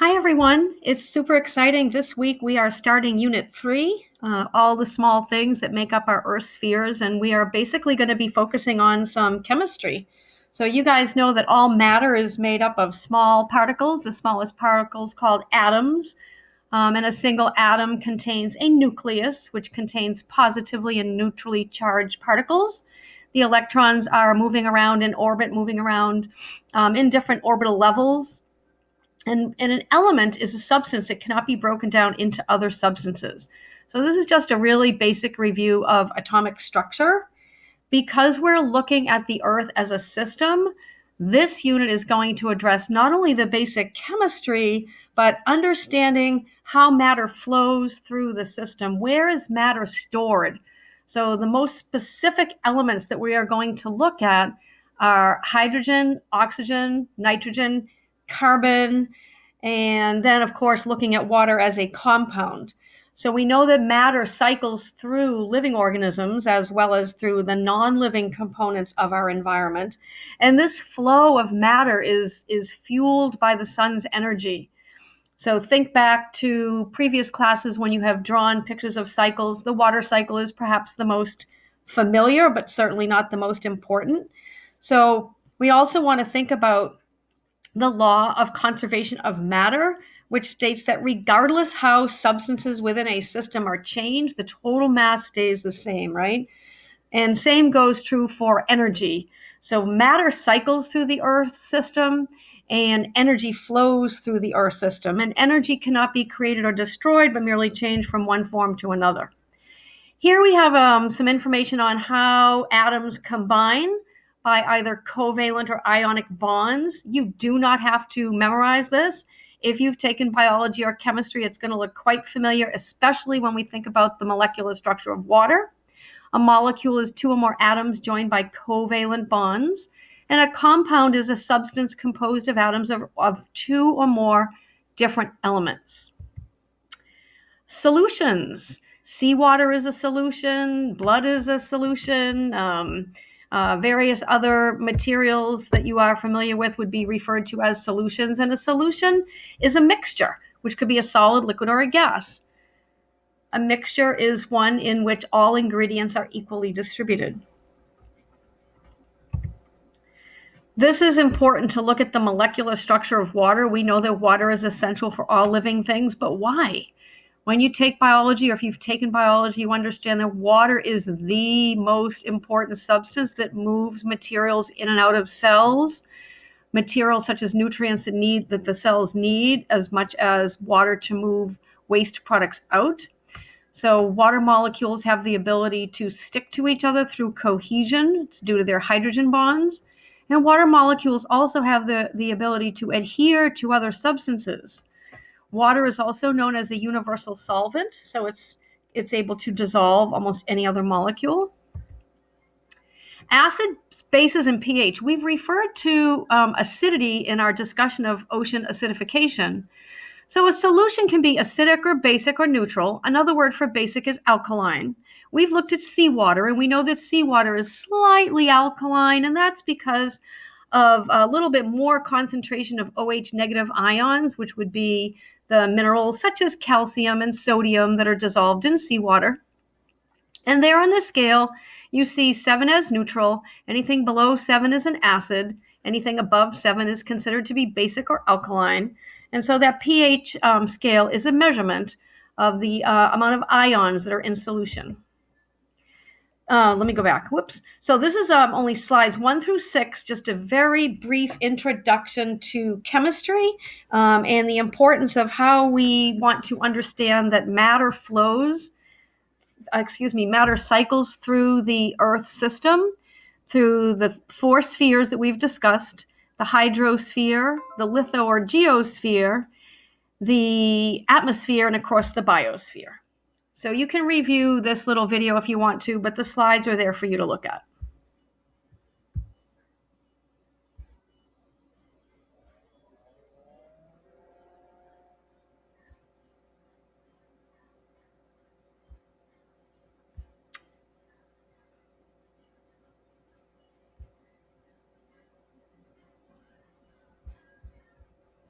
Hi, everyone. It's super exciting. This week we are starting Unit 3, all the small things that make up our Earth spheres, and we are basically going to be focusing on some chemistry. So you guys know that all matter is made up of small particles, the smallest particles called atoms, and a single atom contains a nucleus, which contains positively and neutrally charged particles. The electrons are moving around in orbit, moving around in different orbital levels. And an element is a substance that cannot be broken down into other substances. So this is just a really basic review of atomic structure. Because we're looking at the Earth as a system, this unit is going to address not only the basic chemistry, but understanding how matter flows through the system. Where is matter stored? So the most specific elements that we are going to look at are hydrogen, oxygen, nitrogen, carbon, and then, of course, looking at water as a compound. So we know that matter cycles through living organisms as well as through the non-living components of our environment. And this flow of matter is fueled by the sun's energy. So think back to previous classes when you have drawn pictures of cycles. The water cycle is perhaps the most familiar, but certainly not the most important. So we also want to think about the law of conservation of matter, which states that regardless how substances within a system are changed, the total mass stays the same, right? And same goes true for energy. So matter cycles through the Earth system and energy flows through the Earth system. And energy cannot be created or destroyed, but merely changed from one form to another. Here we have some information on how atoms combine by either covalent or ionic bonds. You do not have to memorize this. If you've taken biology or chemistry, it's going to look quite familiar, especially when we think about the molecular structure of water. A molecule is two or more atoms joined by covalent bonds, and a compound is a substance composed of atoms of two or more different elements. Solutions. Seawater is a solution, blood is a solution, various other materials that you are familiar with would be referred to as solutions. And a solution is a mixture, which could be a solid, liquid, or a gas. A mixture is one in which all ingredients are equally distributed. This is important to look at the molecular structure of water. We know that water is essential for all living things, but why? When you take biology, or if you've taken biology, you understand that water is the most important substance that moves materials in and out of cells, materials such as nutrients that the cells need, as much as water to move waste products out. So water molecules have the ability to stick to each other through cohesion. It's due to their hydrogen bonds. And water molecules also have the ability to adhere to other substances. Water is also known as a universal solvent, so it's able to dissolve almost any other molecule. Acid, bases, and pH. We've referred to acidity in our discussion of ocean acidification. So a solution can be acidic or basic or neutral. Another word for basic is alkaline. We've looked at seawater, and we know that seawater is slightly alkaline, and that's because of a little bit more concentration of OH negative ions, which would be the minerals such as calcium and sodium that are dissolved in seawater. And there on the scale, you see 7 as neutral. Anything below 7 is an acid. Anything above 7 is considered to be basic or alkaline. And so that pH scale is a measurement of the amount of ions that are in solution. Let me go back. Whoops. So this is only slides 1 through 6, just a very brief introduction to chemistry and the importance of how we want to understand that matter matter cycles through the Earth system, through the 4 spheres that we've discussed, the hydrosphere, the litho or geosphere, the atmosphere, and of course the biosphere. So you can review this little video if you want to, but the slides are there for you to look at.